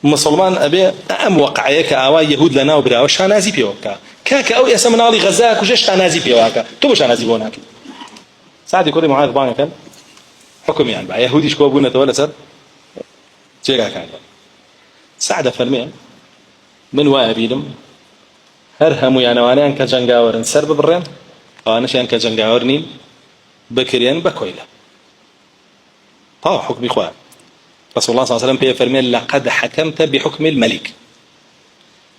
مسلمان أبي أم وقعيك أوا يهود لنا وبرا وشانازي بيوكا كاك أو يسمنالي غزاك وجش شانازي بيوكا تو شانازي بوناك سعد كوري معاذ بان كان حكم يعني بقى يهودي شكو ابونا تولى سر جيغا كان سعد فرمي من وابيدم هرهم يعني وانا ان كجنگاورن سر ببرين او انا شان كجنگاورني بكريان بكويله حكم اخوان رسول الله صلى الله عليه وسلم فرمي لقد حكمت بحكم الملك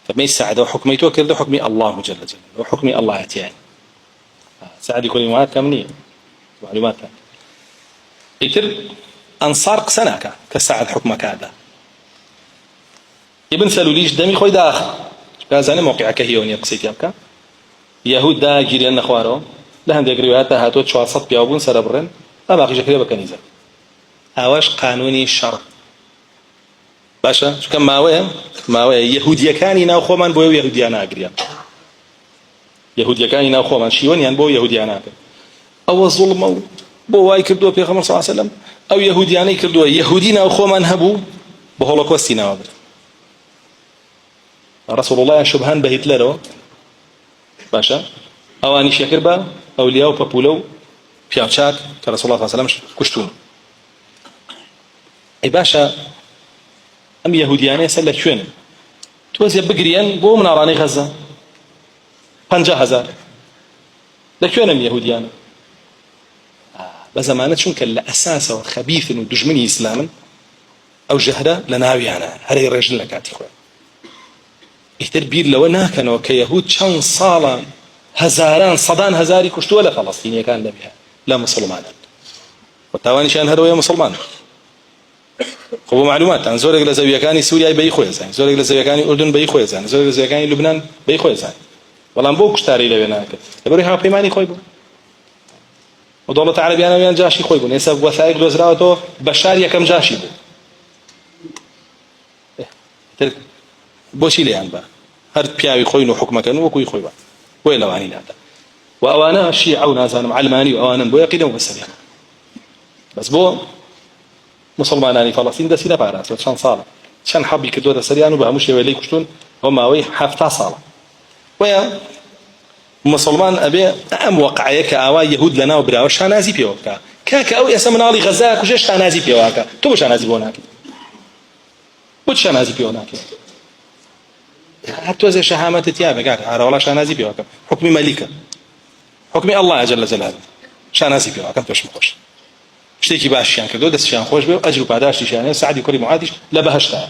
فما يساعد وحكميته كذا حكمي الله جل جلاله وحكمي الله يعني سعد يكون معاذ كمنيه معلومات يتر أنصار قسناك كساعد حكمك هذا ابن سلوليش دمي خوي داخل كازاني موقعك هي وني قصيت يبكى يهود دا جيري ان خوارو لهم دي روايات هاتو 400 بيابون سربرن ما باقي شكله بكنيزه اواش قانوني الشرع باشا شو كان ماوي يهوديه كان ناو خومن بو يهوديه انا اغريا يهوديه كان ناو خومن شيون يعني بو يهوديه انا او ظلم بو واي كردو في خمر صلى الله عليه وسلم او يهودياني كردو يهودين او خومن هبو بهولوكوستي ناو رسول الله شبهان بهتلر باشا اواني شكربا اولياء بابولو بياچاك كرسول الله صلى الله عليه وسلم كشتون اي باشا ام يهودياني سلك شوين توزي بقريان بو مناراني غزه 50000 لكن ام يهوديان بزمانه شون كان اساسا وخبيث ودجمني اسلاما او جهره لناوي انا هري رجل لكاتي خويا التربير لو أنها كانوا كيهود شان صالة هزاران صدان هزاري كشتوا ولا فلسطينية كان لبها لا مسلمان والتواني شان هذا مسلمان خبوا معلومات عن زورق لزوية كاني سوريا بيخوي زين زورق لزوية كاني أردن بيخوي زين زورق لزوية كاني لبنان بيخوي زين والله مبوك شتاري لبناك يبري ها بيماني خوي بو ودولة عربية أنا ويان جاشي خوي بو نسب وثائق لوزراته بشارية كم جاشي بو بوشي لي عنبا هر بياوي خوينو حكمك وكوي خوي با ويلا واني هذا واوانا الشيعة ونازان علماني واوانا بو يقينوا بالسريع بس بو مسلماناني فلسطين ده سينا باراس شان صالة شان حبي كدو ده سريع وبها مش يولي كشتون هما وي حفتا صالة ويا مسلمان ابي ام وقعيك اوا يهود لنا وبرا وشانازي بيوكا كاك او يسمنالي غزاك وجش شانازي بيوكا تو شانازي بوناك وشانازي بيوناك حتى زي شهامة تيابك على ولا شانازي بيوكم حكم ملكة حكم الله جل جلاله شانازي بيوكم توش مخش اشتكي باش يعني كدو دس شان خوش بيو اجر بعداش شان سعد يكري معادش لا بهشتا